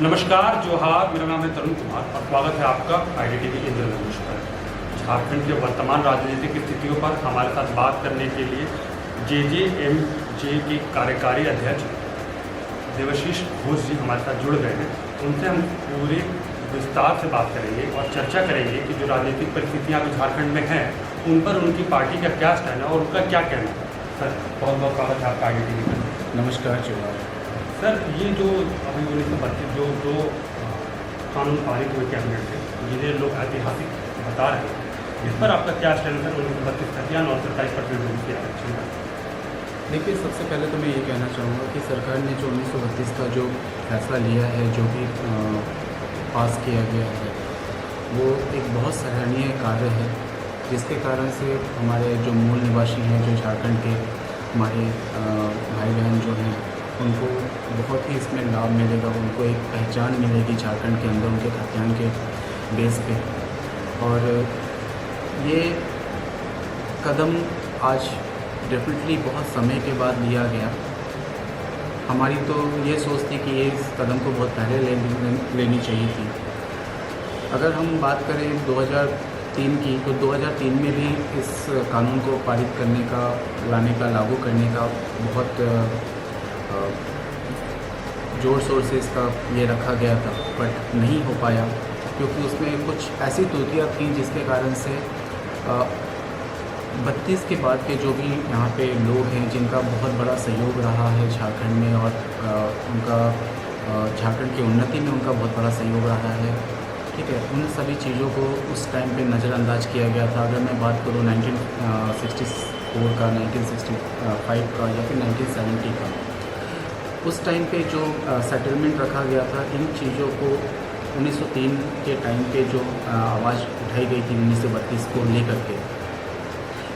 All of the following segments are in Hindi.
नमस्कार, जोहार। मेरा नाम है तरुण कुमार और स्वागत है आपका IDTV इंद्र धनुष पर। झारखंड के वर्तमान राजनीतिक स्थितियों पर हमारे साथ बात करने के लिए JJMJ के कार्यकारी अध्यक्ष देवाशीष घोष जी हमारे साथ जुड़ गए हैं। उनसे हम पूरे विस्तार से बात करेंगे और चर्चा करेंगे कि जो राजनीतिक परिस्थितियाँ अभी झारखंड में हैं उन पर उनकी पार्टी का क्या स्टैंड है और उनका क्या कहना है। सर, बहुत बहुत स्वागत है आपका IDTV पर। नमस्कार जोहार। सर, ये जो अभी 1932 जो दो कानून पारित हुए कैबिनेट से, जिन्हें लोग ऐतिहासिक बता रहे हैं, इस पर आपका क्या स्टैंड है? 1932 खतियान और 27% की आरक्षण है। देखिए, सबसे पहले तो मैं ये कहना चाहूँगा कि सरकार ने जो 1932 का जो फैसला लिया है, जो भी पास किया गया है, वो एक बहुत सराहनीय कार्य है, जिसके कारण से हमारे जो मूल निवासी हैं, जो झारखंड के हमारे भाई बहन जो हैं, उनको बहुत ही इसमें लाभ मिलेगा। उनको एक पहचान मिलेगी झारखंड के अंदर उनके खतियान के बेस पे। और ये कदम आज डेफिनेटली बहुत समय के बाद लिया गया। हमारी तो ये सोच थी कि ये इस कदम को बहुत पहले लेनी चाहिए थी। अगर हम बात करें 2003 की, तो 2003 में भी इस कानून को पारित करने का, लाने का, लागू करने का बहुत ज़ोर शोर से इसका ये रखा गया था, बट नहीं हो पाया क्योंकि उसमें कुछ ऐसी त्रुटियाँ थी जिसके कारण से 32 के बाद के जो भी यहाँ पे लोग हैं, जिनका बहुत बड़ा सहयोग रहा है झारखंड में, और उनका झारखंड की उन्नति में उनका बहुत बड़ा सहयोग रहा है, ठीक है, उन सभी चीज़ों को उस टाइम पे नज़रअंदाज किया गया था। अगर मैं बात करूँ 1964 का, 1965 का या फिर 1970 का, उस टाइम पे जो सेटलमेंट रखा गया था, इन चीज़ों को 1903 के टाइम पे जो आवाज़ उठाई गई थी 1932 को लेकर के,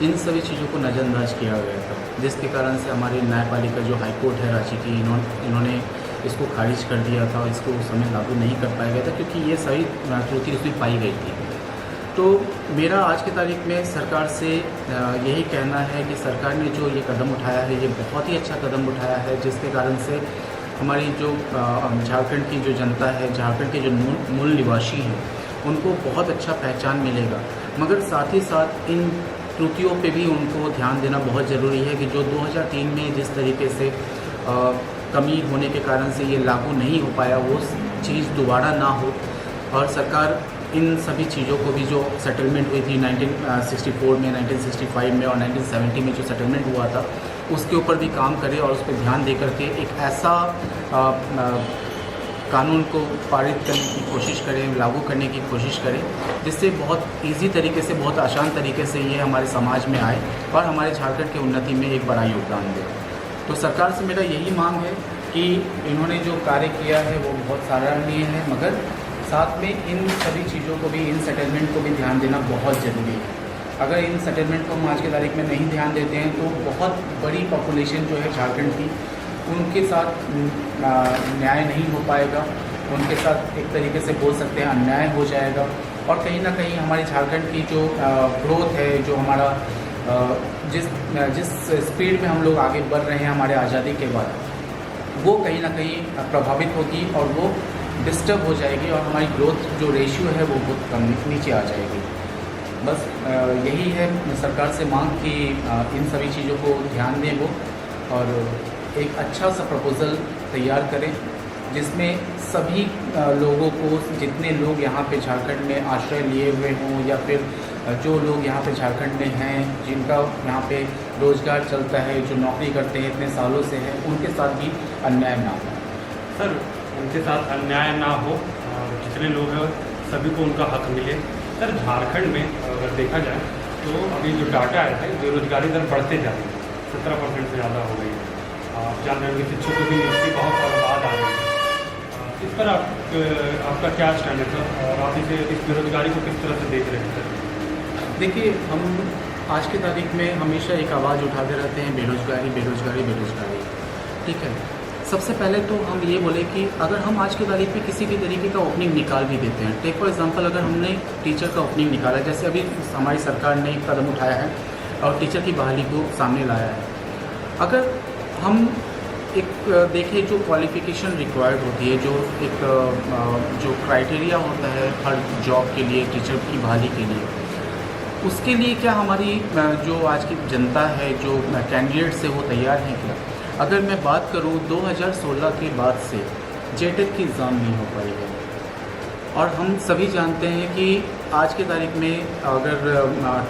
इन सभी चीज़ों को नज़रअंदाज किया गया था, जिसके कारण से हमारी न्यायपालिका जो हाईकोर्ट है रांची की, इन्होंने इसको खारिज कर दिया था और इसको उस समय लागू नहीं कर पाया गया था क्योंकि ये सभी त्रुटि उसमें पाई गई थी। तो मेरा आज की तारीख में सरकार से यही कहना है कि सरकार ने जो ये कदम उठाया है, ये बहुत ही अच्छा कदम उठाया है, जिसके कारण से हमारी जो झारखंड की जो जनता है, झारखंड के जो मूल निवासी हैं, उनको बहुत अच्छा पहचान मिलेगा। मगर साथ ही साथ इन त्रुटियों पे भी उनको ध्यान देना बहुत ज़रूरी है कि जो 2003 में जिस तरीके से कमी होने के कारण से ये लागू नहीं हो पाया, वो चीज़ दोबारा ना हो, और सरकार इन सभी चीज़ों को भी, जो सेटलमेंट हुई थी 1964 में, 1965 में और 1970 में जो सेटलमेंट हुआ था, उसके ऊपर भी काम करे और उस पर ध्यान दे करके एक ऐसा कानून को पारित करने की कोशिश करें, लागू करने की कोशिश करें, जिससे बहुत इजी तरीके से, बहुत आसान तरीके से ये हमारे समाज में आए और हमारे झारखंड की उन्नति में एक बड़ा योगदान दे। तो सरकार से मेरा यही मांग है कि इन्होंने जो कार्य किया है वो बहुत सराहनीय है, मगर साथ में इन सभी चीज़ों को भी, इन सेटलमेंट को भी ध्यान देना बहुत ज़रूरी है। अगर इन सेटलमेंट को हम आज की तारीख में नहीं ध्यान देते हैं तो बहुत बड़ी पॉपुलेशन जो है झारखंड की, उनके साथ न्याय नहीं हो पाएगा, उनके साथ एक तरीके से बोल सकते हैं अन्याय हो जाएगा, और कहीं ना कहीं हमारी झारखंड की जो ग्रोथ है, जो हमारा जिस स्पीड में हम लोग आगे बढ़ रहे हैं हमारे आज़ादी के बाद, वो कहीं ना कहीं प्रभावित होगी और वो डिस्टर्ब हो जाएगी, और हमारी ग्रोथ जो रेशियो है वो बहुत कम नीचे आ जाएगी। बस यही है सरकार से मांग कि इन सभी चीज़ों को ध्यान दें वो, और एक अच्छा सा प्रपोज़ल तैयार करें जिसमें सभी लोगों को, जितने लोग यहाँ पे झारखंड में आश्रय लिए हुए हों या फिर जो लोग यहाँ पे झारखंड में हैं, जिनका यहाँ पे रोज़गार चलता है, जो नौकरी करते हैं इतने सालों से हैं, उनके साथ भी अन्याय ना हो। सर, उनके साथ अन्याय ना हो, जितने लोग हैं सभी को उनका हक मिले। सर, झारखंड में अगर देखा जाए तो अभी जो डाटा आया है, बेरोजगारी दर बढ़ते जा रही है, 17% से ज़्यादा हो गई है। आप जान रहे हैं कि शिक्षकों की नियुक्ति बहुत साल बाद आ रही है। इस पर आपका क्या स्टैंड है सर, और आप इस बेरोजगारी को किस तरह से देख रहे हैं सर? देखिए, हम आज की तारीख में हमेशा एक आवाज़ उठाते रहते हैं, बेरोजगारी बेरोजगारी बेरोजगारी, ठीक है। सबसे पहले तो हम ये बोले कि अगर हम आज की तारीख में किसी भी तरीके का ओपनिंग निकाल भी देते हैं, टेक फॉर एग्जांपल, अगर हमने टीचर का ओपनिंग निकाला, जैसे अभी हमारी सरकार ने एक कदम उठाया है और टीचर की बहाली को सामने लाया है, अगर हम एक देखिए जो क्वालिफ़िकेशन रिक्वायर्ड होती है, जो एक जो क्राइटेरिया होता है हर जॉब के लिए, टीचर की बहाली के लिए, उसके लिए क्या हमारी जो आज की जनता है, जो कैंडिडेट्स है, वो तैयार हैं क्या? अगर मैं बात करूं 2016 के बाद से जेटेक की एग्ज़ाम नहीं हो पाई है, और हम सभी जानते हैं कि आज की तारीख में अगर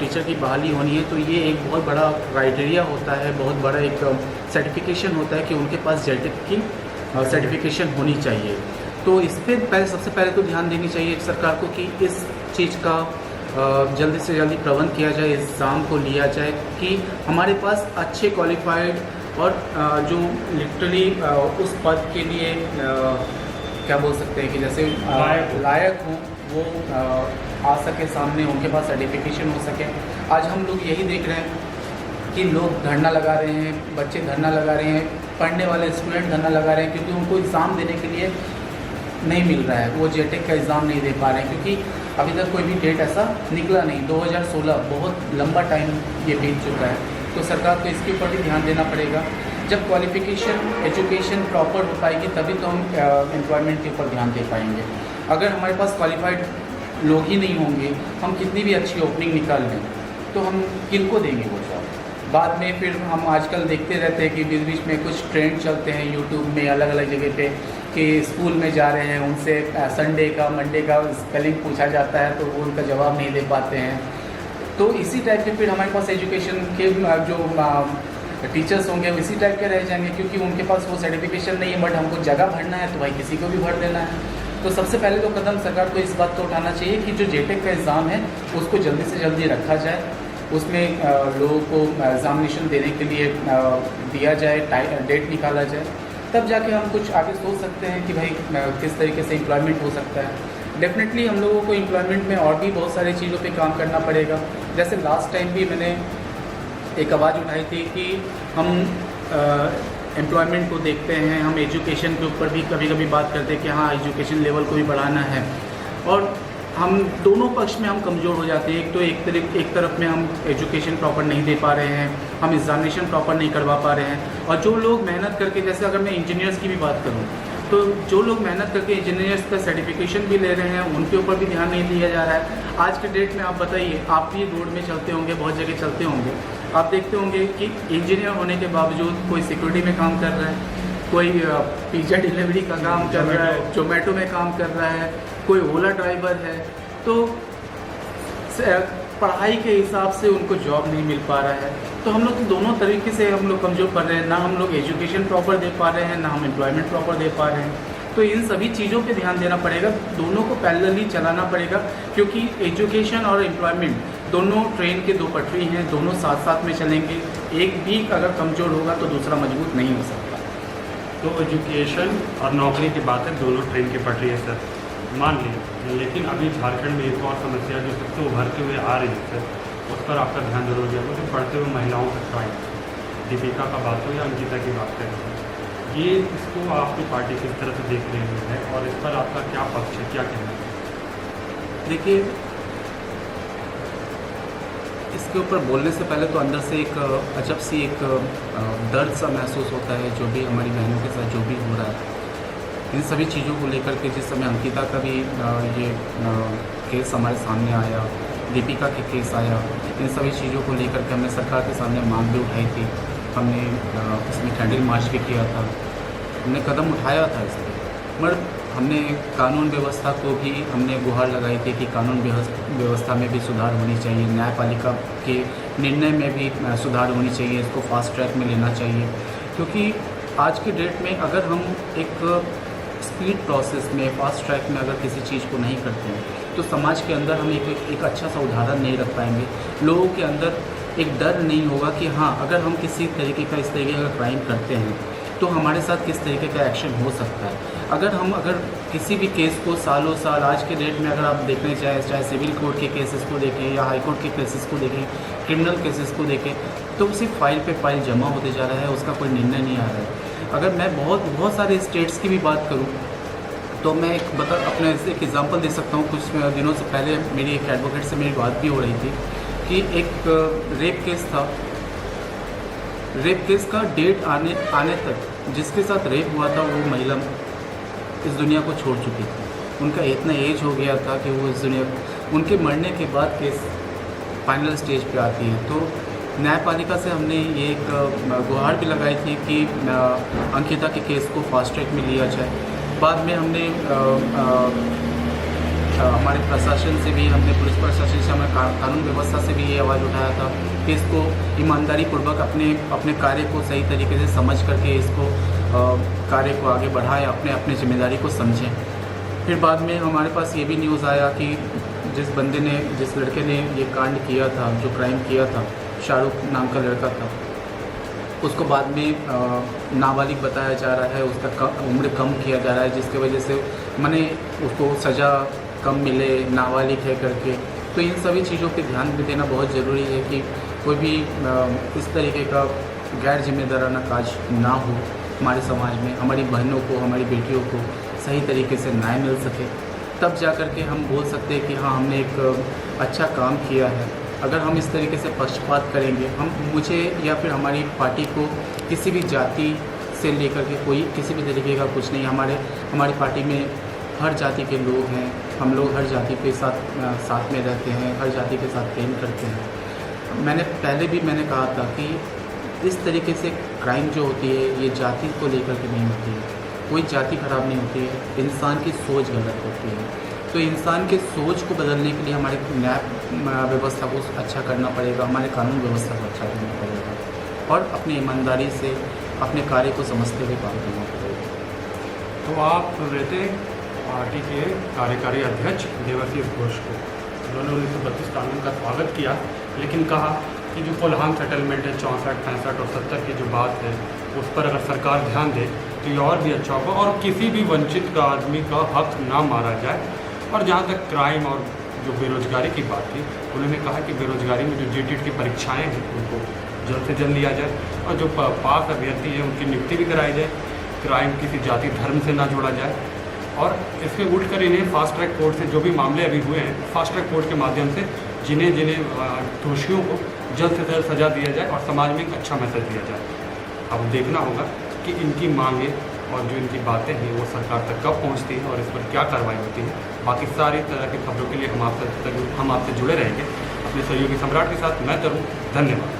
टीचर की बहाली होनी है तो ये एक बहुत बड़ा क्राइटेरिया होता है, बहुत बड़ा एक सर्टिफिकेशन होता है कि उनके पास जेटेक की सर्टिफिकेशन होनी चाहिए। तो इस पर सबसे पहले तो ध्यान देनी चाहिए सरकार को कि इस चीज़ का जल्दी से जल्दी प्रबंध किया जाए, एग्ज़ाम को लिया जाए कि हमारे पास अच्छे क्वालिफाइड और जो लिटरली उस पद के लिए क्या बोल सकते हैं कि जैसे लायक हो, वो आ सके सामने, उनके पास सर्टिफिकेशन हो सके। आज हम लोग यही देख रहे हैं कि लोग धरना लगा रहे हैं, बच्चे धरना लगा रहे हैं, पढ़ने वाले स्टूडेंट धरना लगा रहे हैं क्योंकि उनको एग्ज़ाम देने के लिए नहीं मिल रहा है, वो जेटेक का एग्ज़ाम नहीं दे पा रहे हैं क्योंकि अभी तक कोई भी डेट ऐसा निकला नहीं। 2016 बहुत लंबा टाइम ये बीत चुका है, तो सरकार को इसके ऊपर भी ध्यान देना पड़ेगा। जब क्वालिफ़िकेशन एजुकेशन प्रॉपर हो पाएगी तभी तो हम एम्प्लॉयमेंट के ऊपर ध्यान दे पाएंगे। अगर हमारे पास क्वालिफाइड लोग ही नहीं होंगे, हम कितनी भी अच्छी ओपनिंग निकाल लें तो हम किनको देंगे वो जॉब? बाद में फिर हम आजकल देखते रहते हैं कि बीच बीच में कुछ ट्रेंड चलते हैं यूट्यूब में अलग अलग जगह पे कि स्कूल में जा रहे हैं, उनसे संडे का मंडे का स्पेलिंग पूछा जाता है तो वो उनका जवाब नहीं दे पाते हैं। तो इसी टाइप के फिर हमारे पास एजुकेशन के जो टीचर्स होंगे इसी टाइप के रह जाएंगे क्योंकि उनके पास वो सर्टिफिकेशन नहीं है, बट हमको जगह भरना है तो भाई किसी को भी भर देना है। तो सबसे पहले तो कदम सरकार को इस बात को उठाना चाहिए कि जो जेटेक का एग्ज़ाम है उसको जल्दी से जल्दी रखा जाए, उसमें लोगों को एग्ज़ामिनेशन देने के लिए दिया जाए, डेट निकाला जाए, तब जाके हम कुछ आगे सोच सकते हैं कि भाई किस तरीके से एम्प्लॉयमेंट हो सकता है। डेफिनेटली हम लोगों को एम्प्लॉयमेंट में और भी बहुत सारी चीज़ों पे काम करना पड़ेगा। जैसे लास्ट टाइम भी मैंने एक आवाज़ उठाई थी कि हम एम्प्लॉयमेंट को देखते हैं, हम एजुकेशन के ऊपर भी कभी कभी बात करते हैं कि हाँ एजुकेशन लेवल को भी बढ़ाना है, और हम दोनों पक्ष में हम कमज़ोर हो जाते हैं। एक तरफ में हम एजुकेशन प्रॉपर नहीं दे पा रहे हैं, हम एग्ज़ामिनेशन प्रॉपर नहीं करवा पा रहे हैं, और जो लोग मेहनत करके, जैसे अगर मैं इंजीनियर्स की भी बात करूं तो जो लोग मेहनत करके इंजीनियर्स का सर्टिफिकेशन भी ले रहे हैं उनके ऊपर भी ध्यान नहीं दिया जा रहा है। आज के डेट में आप बताइए, आप भी रोड में चलते होंगे, बहुत जगह चलते होंगे, आप देखते होंगे कि इंजीनियर होने के बावजूद कोई सिक्योरिटी में काम कर रहा है, कोई पिज़्ज़ा डिलीवरी का काम कर रहा है, जोमेटो में काम कर रहा है, कोई ओला ड्राइवर है। तो पढ़ाई के हिसाब से उनको जॉब नहीं मिल पा रहा है। तो हम लोग दोनों तरीके से हम लोग कमज़ोर पड़ रहे हैं, ना हम लोग एजुकेशन प्रॉपर दे पा रहे हैं, ना हम एम्प्लॉयमेंट प्रॉपर दे पा रहे हैं। तो इन सभी चीज़ों पे ध्यान देना पड़ेगा, दोनों को पैरेलली चलाना पड़ेगा, क्योंकि एजुकेशन और एम्प्लॉयमेंट दोनों ट्रेन के दो पटरी हैं, दोनों साथ साथ में चलेंगे। एक भी अगर कमज़ोर होगा तो दूसरा मजबूत नहीं हो सकता। तो एजुकेशन और नौकरी की बात है, दोनों ट्रेन की पटरी है सर, मान लीजिए, लेकिन अभी झारखंड में एक और समस्या जो सबसे उभरते हुए आ रही है सर, उस पर आपका ध्यान जरूर दिया, जो बढ़ते हुए महिलाओं का क्राइम, दीपिका का बात हो या अंकिता की बात करें, ये इसको आपकी पार्टी किस तरह से देख रही है और इस पर आपका क्या पक्ष है, क्या कहना है? देखिए, इसके ऊपर बोलने से पहले तो अंदर से एक अजब सी एक दर्द सा महसूस होता है, जो भी हमारी बहनों के साथ जो भी हो रहा है, इन सभी चीज़ों को लेकर के। जिस समय अंकिता का भी ये केस हमारे सामने आया, दीपिका के केस आया, इन सभी चीज़ों को लेकर के हमने सरकार के सामने मांग भी उठाई थी, हमने इसमें कैंडल मार्च भी किया था, हमने कदम उठाया था इस पर, मगर हमने कानून व्यवस्था को भी हमने गुहार लगाई थी कि कानून व्यवस्था में भी सुधार होनी चाहिए, न्यायपालिका के निर्णय में भी सुधार होनी चाहिए, इसको फास्ट ट्रैक में लेना चाहिए। क्योंकि आज के डेट में अगर हम एक स्पीड प्रोसेस में, फास्ट ट्रैक में अगर किसी चीज़ को नहीं करते हैं तो समाज के अंदर हम एक अच्छा सा उदाहरण नहीं रख पाएंगे। लोगों के अंदर एक डर नहीं होगा कि हाँ, अगर हम किसी तरीके का इस तरीके का क्राइम करते हैं तो हमारे साथ किस तरीके का एक्शन हो सकता है। अगर किसी भी केस को सालों साल, आज के डेट में अगर आप देखने चाहे सिविल कोर्ट के केसेस को देखें या हाई कोर्ट के केसेस को देखें, क्रिमिनल केसेस को देखें, तो सिर्फ फाइल पे फाइल जमा होते जा रहा है, उसका कोई निर्णय नहीं आ रहा है। अगर मैं बहुत सारे स्टेट्स की भी बात करूं तो मैं अपने एक एग्जांपल दे सकता हूं। कुछ दिनों से पहले मेरी एक एडवोकेट से मेरी बात भी हो रही थी कि एक रेप केस था, रेप केस का डेट आने तक जिसके साथ रेप हुआ था वो महिला इस दुनिया को छोड़ चुकी थी। उनका इतना एज हो गया था कि वो इस दुनिया, उनके मरने के बाद केस फाइनल स्टेज पे आती है। तो न्यायपालिका से हमने ये एक गुहार भी लगाई थी कि अंकिता के केस को फास्ट ट्रैक में लिया जाए। बाद में हमने हमारे प्रशासन से भी, हमने पुलिस प्रशासन से, हमारे कानून व्यवस्था से भी ये आवाज़ उठाया था कि इसको ईमानदारी पूर्वक अपने कार्य को सही तरीके से समझ करके इसको कार्य को आगे बढ़ाएं, अपने जिम्मेदारी को समझें। फिर बाद में हमारे पास ये भी न्यूज़ आया कि जिस लड़के ने ये कांड किया था, जो क्राइम किया था, शाहरुख नाम का लड़का था, उसको बाद में नाबालिग बताया जा रहा है, उसका उम्र कम किया जा रहा है, जिसकी वजह से माने उसको सज़ा कम मिले, नाबालिग है करके। तो इन सभी चीज़ों पे ध्यान भी देना बहुत ज़रूरी है कि कोई भी इस तरीके का गैर जिम्मेदाराना काज ना हो हमारे समाज में, हमारी बहनों को, हमारी बेटियों को सही तरीके से न्याय मिल सके। तब जा कर के हम बोल सकते हैं कि हाँ, हमने एक अच्छा काम किया है। अगर हम इस तरीके से पक्षपात करेंगे, मुझे या फिर हमारी पार्टी को किसी भी जाति से लेकर के कोई किसी भी तरीके का कुछ नहीं। हमारी पार्टी में हर जाति के लोग हैं, हम लोग हर जाति के साथ में रहते हैं, हर जाति के साथ प्रेम करते हैं। मैंने पहले भी कहा था कि इस तरीके से क्राइम जो होती है ये जाति को लेकर के नहीं होती है, कोई जाति खराब नहीं होती है, इंसान की सोच गलत होती है। तो इंसान के सोच को बदलने के लिए हमारे न्याय व्यवस्था को अच्छा करना पड़ेगा, हमारे कानून व्यवस्था को अच्छा करना पड़ेगा और अपनी ईमानदारी से अपने कार्य को समझते हुए काम करना पड़ेगा। तो आप रहते पार्टी के कार्यकारी अध्यक्ष देवाशीष घोष को, उन्होंने 1932 कानून का स्वागत किया, लेकिन कहा कि जो कोल्हान सेटलमेंट है 64, 65 और 70 की जो बात है उस पर अगर सरकार ध्यान दे तो ये और भी अच्छा होगा और किसी भी वंचित का आदमी का हक ना मारा जाए। और जहाँ तक क्राइम और जो बेरोजगारी की बात थी, उन्होंने कहा कि बेरोजगारी में जो GTET की परीक्षाएँ हैं उनको जल्द से जल्द लिया जाए और जो पास अभ्यर्थी है उनकी नियुक्ति भी कराई जाए, क्राइम किसी जाति धर्म से ना जोड़ा जाए। और इसमें उठकर इन्हें फास्ट ट्रैक कोर्ट से जो भी मामले अभी हुए हैं, फास्ट ट्रैक कोर्ट के माध्यम से जिन्हें दोषियों को जल्द से जल्द सज़ा दिया जाए और समाज में एक अच्छा मैसेज दिया जाए। अब देखना होगा कि इनकी मांगें और जो इनकी बातें हैं वो सरकार तक कब पहुंचती हैं और इस पर क्या कार्रवाई होती है। बाकी सारी तरह की खबरों के लिए हम आपसे जुड़े रहेंगे अपने सहयोगी सम्राट के साथ। मैं तरुण, धन्यवाद।